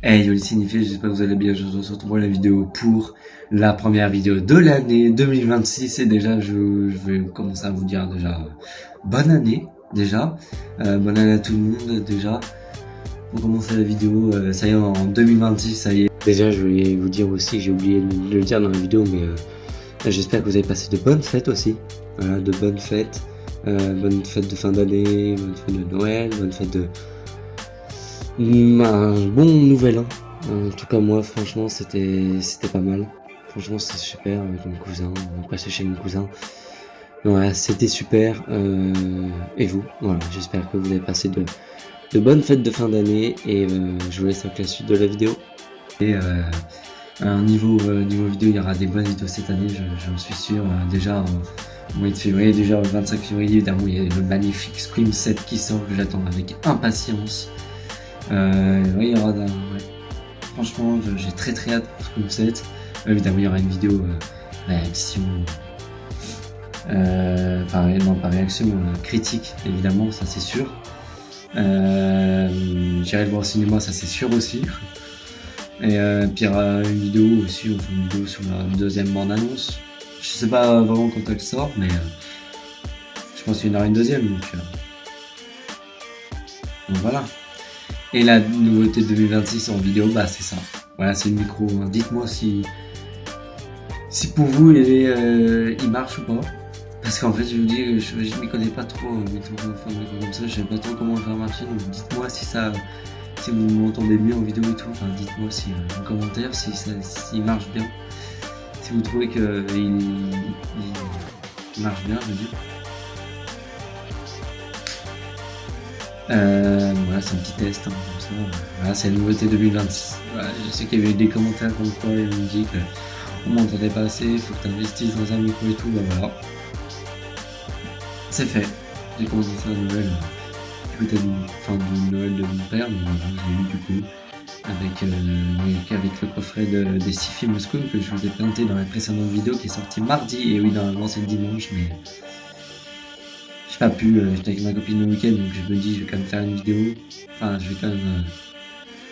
Hey yo les cinéphiles, j'espère que vous allez bien. Je vous retrouve pour la vidéo pour la première vidéo de l'année 2026 et déjà je vais commencer à vous dire déjà bonne année déjà, bonne année à tout le monde déjà. Pour commencer la vidéo, ça y est en 2026, ça y est. Déjà je voulais vous dire aussi, j'ai oublié de le dire dans la vidéo, mais j'espère que vous avez passé de bonnes fêtes aussi, voilà, de bonnes fêtes de fin d'année, bonnes fêtes de Noël, bonnes fêtes de un bon nouvel an. En tout cas moi franchement c'était pas mal. Franchement c'était super avec mon cousin, on est passé chez mon cousin. Voilà, c'était super. Et vous, voilà, j'espère que vous avez passé de bonnes fêtes de fin d'année et je vous laisse avec la suite de la vidéo. Et niveau vidéo, il y aura des bonnes vidéos cette année, j'en suis sûr. Déjà au mois de février, déjà le 25 février, évidemment il y a le magnifique Scream 7 qui sort, que j'attends avec impatience. Oui, il y aura franchement j'ai très hâte pour Scream 7. Évidemment il y aura une vidéo réaction, non pas réaction, critique évidemment, ça c'est sûr. J'irai le voir au cinéma, ça c'est sûr aussi. Et puis il y aura une vidéo aussi, on fait une vidéo sur la deuxième bande-annonce. Je sais pas vraiment quand elle sort, mais je pense qu'il y en aura une deuxième, donc voilà. Et la nouveauté 2026 en vidéo, bah c'est ça. Voilà, c'est le micro. Dites-moi si pour vous il marche ou pas. Parce qu'en fait, je vous dis, je m'y connais pas trop, comme ça, je sais pas trop comment faire marcher. Donc dites-moi si vous m'entendez mieux en vidéo et tout. Enfin, dites-moi si en commentaire s'il marche bien. Si vous trouvez que il marche bien, je veux dire. Voilà, c'est un petit test, hein, comme ça. Voilà, c'est la nouveauté 2026. Voilà, je sais qu'il y avait eu des commentaires comme quoi ils m'ont dit qu'on m'entendait pas assez, il faut que tu investisses dans un micro et tout. Bah voilà, c'est fait. J'ai commencé ça à Noël, du Noël de mon père, mais voilà, j'ai eu du coup avec le coffret des 6 films Scream que je vous ai présenté dans la précédente vidéo qui est sortie mardi. Et oui, normalement c'est le dimanche, mais j'ai pas pu, j'étais avec ma copine le week-end, donc je me dis je vais quand même faire une vidéo. Enfin, je vais quand même.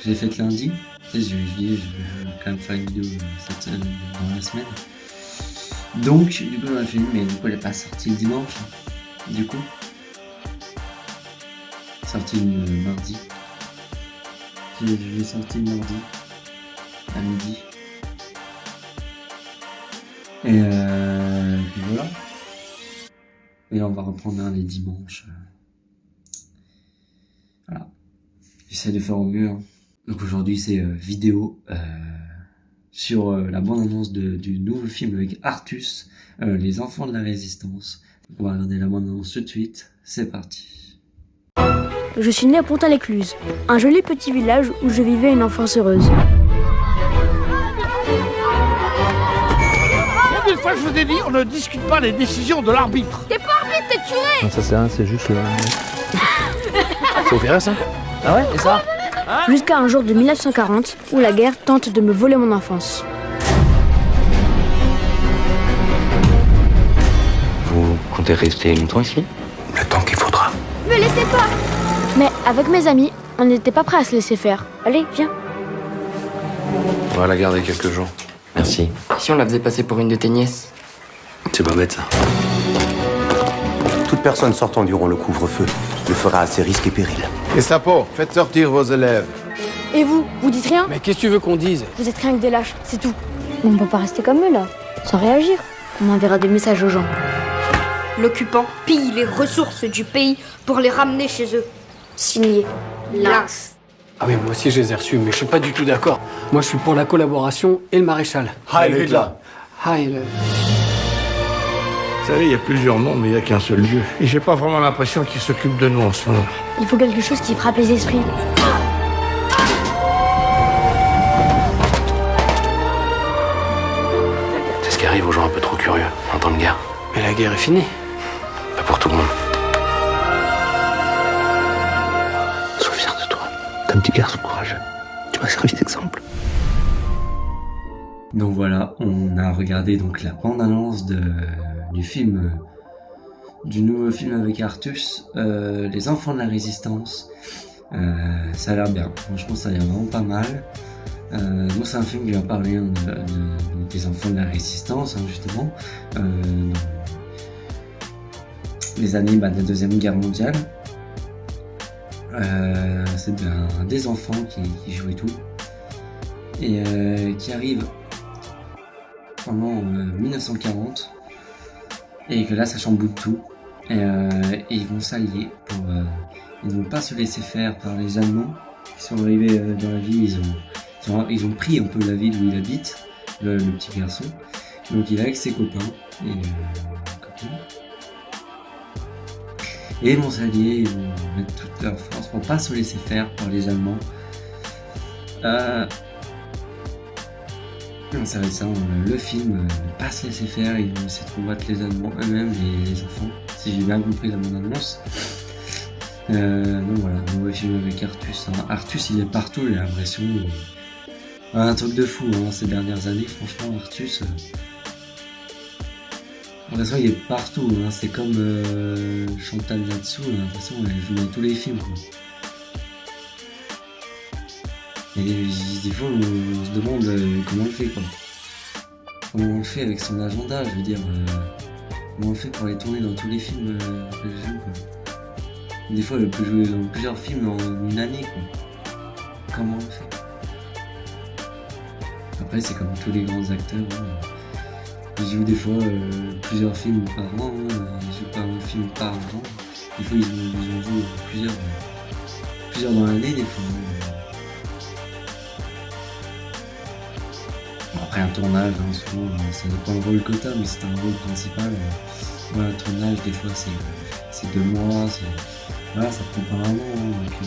Je l'ai faite lundi. Tu sais, je vais quand même faire une vidéo dans la semaine. Donc, du coup, on a fait une, mais du coup, elle est pas sortie le dimanche. Du coup, sortie mardi. Je l'ai sortie mardi à midi. Et puis voilà. Et là, on va reprendre les dimanches. Voilà. J'essaie de faire au mieux. Hein. Donc aujourd'hui, c'est vidéo sur la bande-annonce du nouveau film avec Artus, Les Enfants de la Résistance. On va regarder la bande-annonce tout de suite. C'est parti. Je suis née à Pontin-l'Écluse, un joli petit village où je vivais une enfance heureuse. Une fois, je vous ai dit, on ne discute pas les décisions de l'arbitre. T'es pas arbitre, t'es curé. Non, ça c'est rien, c'est juste c'est opéré ça. Ah ouais, et ça Jusqu'à un jour de 1940 où la guerre tente de me voler mon enfance. Vous comptez rester longtemps ici? Le temps qu'il faudra. Me laissez pas. Mais avec mes amis, on n'était pas prêts à se laisser faire. Allez, viens. On va la garder quelques jours. Merci. Si on la faisait passer pour une de tes nièces? C'est pas bête ça. Toute personne sortant durant le couvre-feu le fera à ses risques et périls. Gestapo, faites sortir vos élèves. Et vous dites rien? Mais qu'est-ce que tu veux qu'on dise? Vous êtes rien que des lâches, c'est tout. On peut pas rester comme eux là, sans réagir. On enverra des messages aux gens. L'occupant pille les ressources du pays pour les ramener chez eux. Signé Lynx. Ah oui, moi aussi je les ai reçus, mais je suis pas du tout d'accord. Moi je suis pour la collaboration et le maréchal. Heil Hitler. Heil. Vous savez, il y a plusieurs noms, mais il n'y a qu'un seul Dieu. Et j'ai pas vraiment l'impression qu'il s'occupe de nous en ce moment. Il faut quelque chose qui frappe les esprits. C'est ce qui arrive aux gens un peu trop curieux en temps de guerre. Mais la guerre est finie. Pas pour tout le monde. Sois fier de toi. T'es un petit garçon courageux. Tu m'as servi d'exemple. Donc voilà, on a regardé donc la bande-annonce du film, du nouveau film avec Artus, Les Enfants de la Résistance. Ça a l'air bien, franchement ça a l'air vraiment pas mal. Moi c'est un film qui va parler des enfants de la résistance, justement, dans les années de la Deuxième Guerre mondiale. C'est des enfants qui jouent et tout, et qui arrivent pendant 1940, et que là ça chamboule tout, et ils vont s'allier pour... ils ne vont pas se laisser faire par les Allemands qui sont arrivés dans la ville. Ils ont pris un peu la ville où il habite, le petit garçon. Donc il est avec ses copains et copines. Et ils vont s'allier, ils vont mettre toute leur force pour pas se laisser faire par les Allemands. Ça va être ça, le film, ne pas se laisser faire, ils vont essayer de combattre les Allemands eux-mêmes, les enfants, si j'ai bien compris la bonne annonce. Donc voilà, on voit le film avec Artus. Artus il est partout, j'ai l'impression. Un truc de fou ces dernières années, franchement Artus. De toute façon il est partout, c'est comme Chantal là-dessous, j'ai l'impression qu'elle joue dans tous les films. Quoi. Et des fois on se demande comment elle fait quoi. Comment on le fait avec son agenda, je veux dire. Comment on fait pour aller tourner dans tous les films que j'aime quoi. Des fois, elle peut jouer dans plusieurs films en une année, quoi. Comment on fait? Après, c'est comme tous les grands acteurs. Ils jouent des fois plusieurs films par an. Ils jouent pas un film par an. Des fois, ils ont joué plusieurs dans l'année, des fois. Après, un tournage, souvent, ça dépend du rôle que t'as, mais c'est un rôle principal. Un tournage, des fois, c'est 2 mois. Voilà, ça prend pas un an, donc on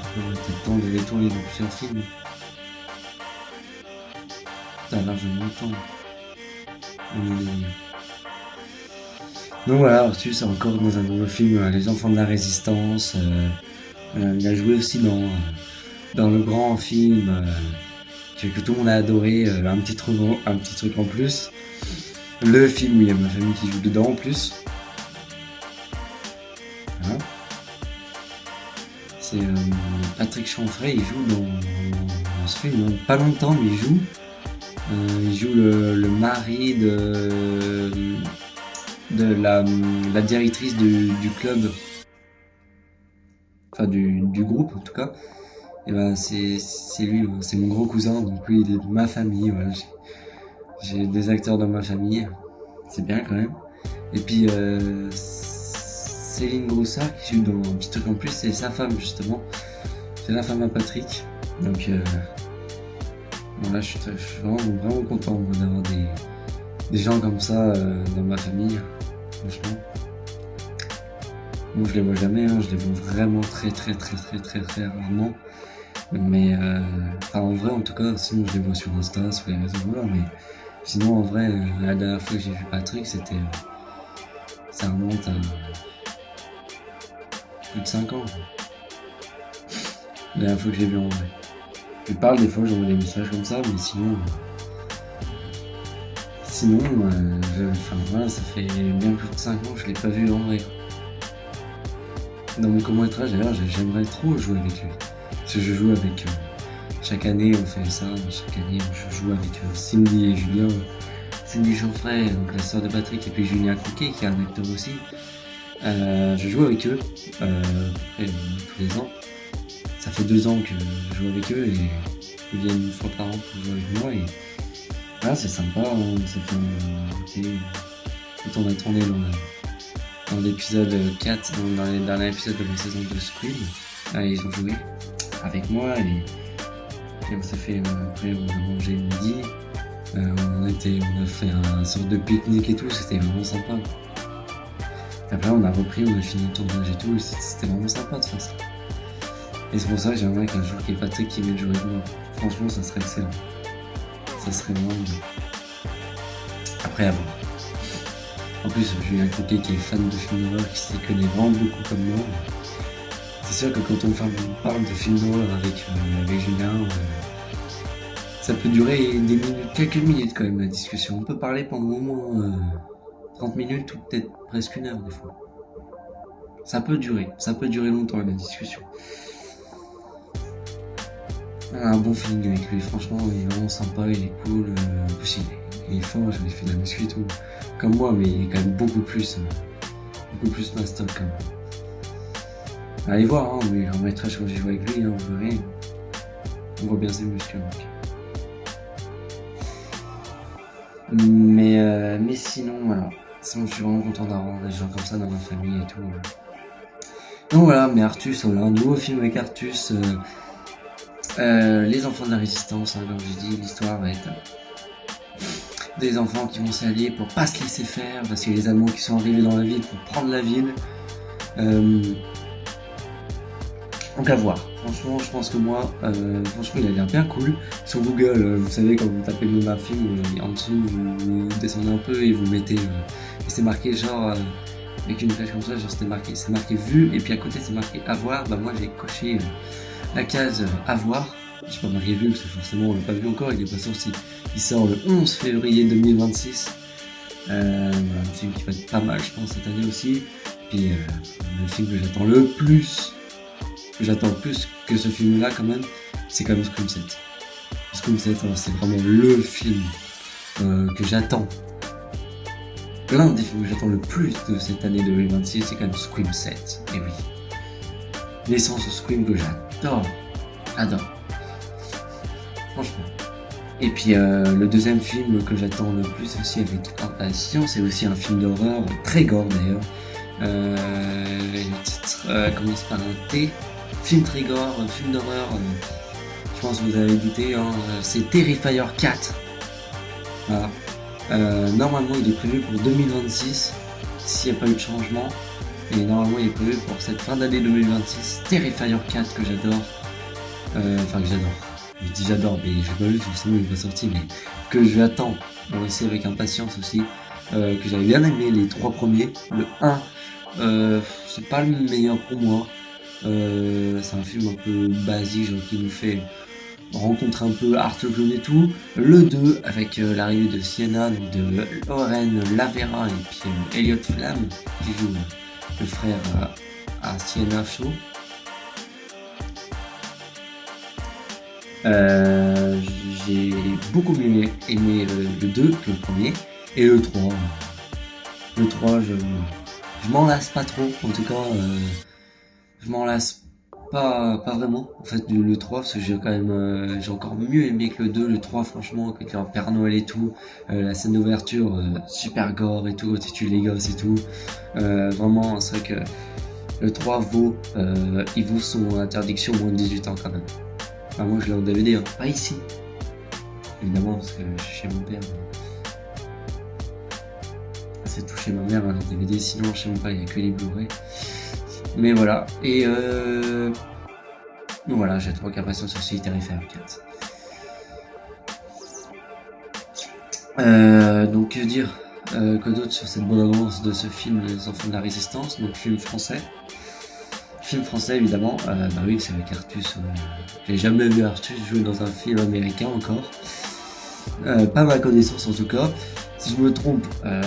peut avoir le temps d'aller tourner dans plusieurs films. T'as largement le temps. Donc voilà, Artus est encore dans un nouveau film, Les Enfants de la Résistance. Il a joué aussi dans le grand film que tout le monde a adoré, un petit truc en plus. Le film où il y a ma famille qui joue dedans en plus. Voilà. C'est Patrick Chanfray, il joue dans ce film, pas longtemps, mais il joue le mari de la directrice du club, enfin du groupe en tout cas. Et ben c'est lui, c'est mon gros cousin, donc lui il est de ma famille, voilà. J'ai des acteurs dans ma famille, c'est bien quand même. Et puis Céline Broussard qui joue dans un petit truc en plus, c'est sa femme justement. C'est la femme à Patrick. Donc voilà, je suis vraiment content d'avoir des gens comme ça dans ma famille, franchement. Bon, je les vois jamais, je les vois vraiment très rarement. Mais en vrai en tout cas, sinon je les vois sur Insta, sur les réseaux, voilà, mais sinon en vrai, la dernière fois que j'ai vu Patrick, ça remonte à plus de 5 ans. La dernière fois que j'ai vu en vrai. Je parle des fois, j'envoie des messages comme ça, mais sinon, voilà, ça fait bien plus de 5 ans que je l'ai pas vu en vrai. Dans mon court-métrage d'ailleurs, j'aimerais trop jouer avec lui. Parce que je joue avec... chaque année on fait ça, chaque année je joue avec Cindy et Julien. Cindy Chanfray, donc la sœur de Patrick, et puis Julien Coquet qui est un acteur aussi. Je joue avec eux tous les ans. Ça fait 2 ans que je joue avec eux et ils viennent une fois par an pour jouer avec moi. Et voilà, c'est sympa, ça fait quand on a tourné dans l'épisode 4, dans les derniers épisodes de la saison de Squid, ils ont joué avec moi et on s'est fait, après on a mangé le midi, on a fait un sorte de pique-nique et tout, c'était vraiment sympa. Après on a repris, on a fini le tournage et tout, et c'était vraiment sympa de faire ça. Et c'est pour ça que j'aimerais qu'un jour qu'il y ait Patrick qui vienne jouer avec moi. Franchement ça serait excellent. Ça serait vraiment bien. Après à voir. En plus Julien Coquet qui est fan de films d'horreur, qui s'y connaît vraiment beaucoup comme moi. C'est sûr que quand on parle de films d'horreur avec Julien, ça peut durer quelques minutes quand même la discussion. On peut parler pendant au moins 30 minutes ou peut-être presque 1 heure des fois. Ça peut durer longtemps la discussion. un bon feeling avec lui, franchement, il est vraiment sympa, il est cool. En plus, il est fort, j'avais fait de la muscu et tout, comme moi, mais il est quand même beaucoup plus mastoc quand même. Allez voir, hein, mais j'en mettrai quand j'ai joué avec lui, hein, vous verrez. On voit bien ses muscles, donc. Mais sinon, voilà. Sinon, je suis vraiment content d'avoir des gens comme ça dans ma famille et tout. Donc voilà, mais Artus, voilà, un nouveau film avec Artus. Les enfants de la résistance, hein, comme j'ai dit, l'histoire va être des enfants qui vont s'allier pour pas se laisser faire, parce qu'il y a les Allemands qui sont arrivés dans la ville pour prendre la ville. Donc à voir. Franchement, je pense que moi, franchement, il a l'air bien cool. Sur Google, vous savez, quand vous tapez le nom d'un film, en dessous, vous descendez un peu et vous mettez... et c'est marqué genre... avec une flèche comme ça, genre c'est marqué vu, et puis à côté c'est marqué à voir. Bah moi j'ai coché la case à voir. J'ai pas marqué vu parce que forcément on l'a pas vu encore, il est pas sorti. Il sort le 11 février 2026. Voilà, un film qui va être pas mal je pense cette année aussi. Puis le film que j'attends le plus, que ce film là quand même, c'est quand même Scream 7. Scream 7, c'est vraiment le film que j'attends. L'un des films que j'attends le plus de cette année 2026, c'est quand même Scream 7. Et oui. L'essence de Scream que j'adore. Franchement. Et puis le deuxième film que j'attends le plus aussi avec impatience, c'est aussi un film d'horreur, très gore d'ailleurs. Le titre commence par un T. Film très gore, film d'horreur. Je pense que vous avez douté, hein, c'est Terrifier 4. Voilà. Normalement il est prévu pour 2026 s'il n'y a pas eu de changement, et normalement il est prévu pour cette fin d'année 2026. Terrifier 4 que j'adore, je dis j'adore mais j'ai pas vu forcément il n'est pas sorti, mais que j'attends aussi avec impatience aussi, que j'avais bien aimé les trois premiers. Le 1 c'est pas le meilleur pour moi, c'est un film un peu basique genre qui nous fait rencontre un peu Arthur Clown et tout. Le 2 avec l'arrivée de Sienna, donc de Lauren Lavera et puis Elliot Flamme qui joue le frère à Sienna Shaw. J'ai beaucoup mieux aimé le 2 que le premier, et le 3. Le 3 je m'en lasse pas trop, en tout cas je m'en lasse pas vraiment en fait le 3, parce que j'ai quand même j'ai encore mieux aimé que le 2. Le 3 franchement, avec leur Père Noël et tout, la scène d'ouverture super gore et tout, tu tues les gosses et tout, vraiment c'est vrai que le 3 il vaut son interdiction moins de 18 ans quand même. Enfin, moi je l'ai en DVD, hein, pas ici évidemment parce que je suis chez mon père, c'est tout chez ma mère, hein, les DVD, sinon chez mon père il n'y a que les Blu-ray. Mais voilà, et donc voilà, j'ai trop impatience aussi, Terrifier 4. Donc que dire, que d'autre sur cette bonne annonce de ce film Les Enfants de la Résistance, donc film français. Film français évidemment, bah oui c'est avec Artus, j'ai jamais vu Artus jouer dans un film américain encore, pas à ma connaissance en tout cas. Si je me trompe,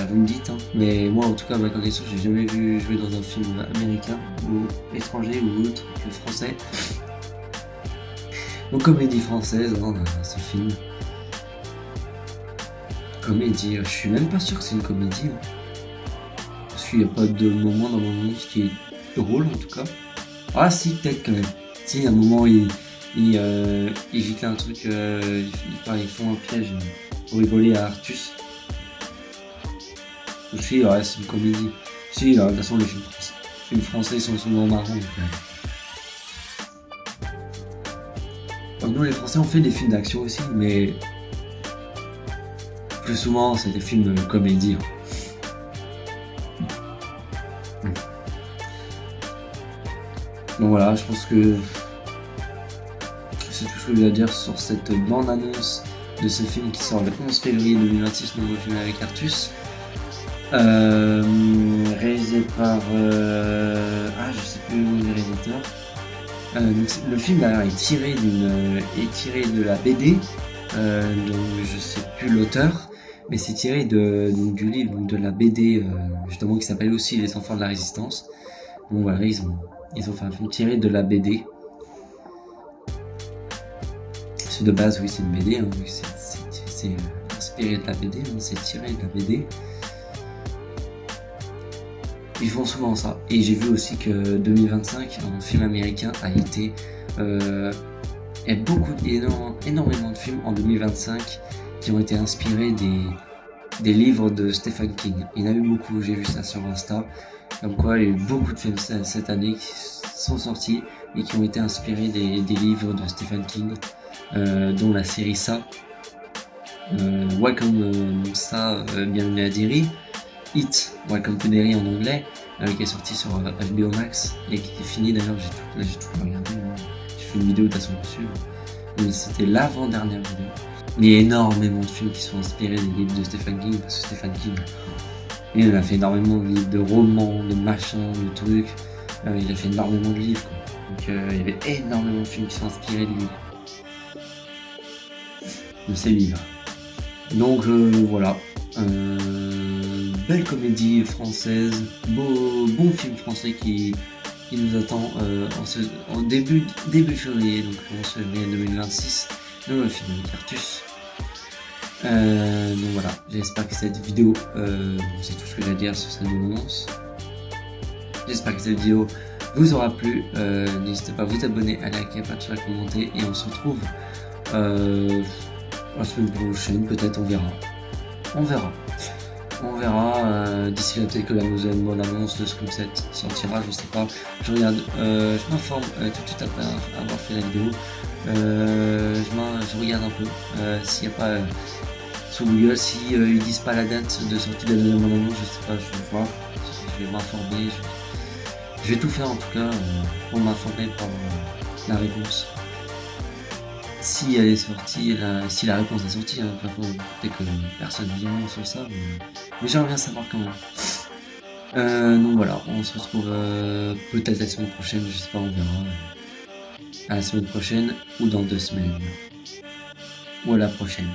vous me dites, hein, mais moi en tout cas à ma connaissance j'ai jamais vu jouer dans un film américain ou étranger ou autre que français. Donc comédie française, hein, ce film. Comédie, je suis même pas sûr que c'est une comédie, hein, parce qu'il n'y a pas de moment dans mon monde qui est drôle en tout cas. Ah si, peut-être quand même. Si, à un moment il gicle un truc, ils font un piège pour rigoler à Artus. Si, ouais, c'est une comédie. Si, de toute façon, les films français sont souvent marrants. Donc, nous, les Français, on fait des films d'action aussi, mais plus souvent, c'est des films de comédie. Donc voilà, je pense que c'est tout ce que je vais dire sur cette bande-annonce de ce film qui sort le 11 février 2026, nouveau film avec Artus. Réalisé par je sais plus le nom du réalisateur. Donc le film là, est tiré de la BD, donc je sais plus l'auteur, mais c'est tiré du livre, donc de la BD justement qui s'appelle aussi Les Enfants de la Résistance. Donc voilà, ils ont fait un film tiré de la BD. Parce que de base, oui, c'est une BD, hein, oui, c'est inspiré de la BD, hein, c'est tiré de la BD. Ils font souvent ça. Et j'ai vu aussi que 2025, un film américain a été... il y a énormément de films en 2025 qui ont été inspirés des livres de Stephen King. Il y en a eu beaucoup, j'ai vu ça sur Insta. Comme quoi, il y a eu beaucoup de films cette année qui sont sortis et qui ont été inspirés des livres de Stephen King, dont la série Ça. Welcome Bienvenue à Derry. It, Welcome to Derry en anglais, qui est sorti sur HBO Max et qui est fini d'ailleurs, j'ai tout regardé, j'ai fait une vidéo de toute façon dessus, mais c'était l'avant-dernière vidéo. Il y a énormément de films qui sont inspirés des livres de Stephen King, parce que Stephen King, il a fait énormément de livres, de romans, de machins, de trucs, il a fait énormément de livres, quoi. Donc il y avait énormément de films qui sont inspirés de lui, de ses livres. Donc voilà. Belle comédie française, bon film français qui nous attend en début février, donc en février 2026, le film avec Artus. Donc voilà, j'espère que cette vidéo, c'est tout ce que j'ai à dire sur cette annonce. J'espère que cette vidéo vous aura plu. N'hésitez pas à vous abonner, à liker, à partager, à commenter, et on se retrouve la semaine prochaine, peut-être, on verra. D'ici là, peut-être que la nouvelle bonne annonce de Scream 7 sortira, je sais pas. Je regarde, je m'informe tout de suite après avoir fait la vidéo. Je regarde un peu s'il n'y a pas sur Google, si ils disent pas la date de sortie de la deuxième bonne annonce, je sais pas, je vais voir. Je vais m'informer. Je vais tout faire en tout cas pour m'informer par la réponse. Si elle est sortie, si la réponse est sortie, hein, peut-être que personne ne dira sur ça, mais j'aimerais bien savoir quand même. Donc voilà, on se retrouve peut-être la semaine prochaine, je sais pas, on verra. À la semaine prochaine ou dans 2 semaines. Ou à la prochaine.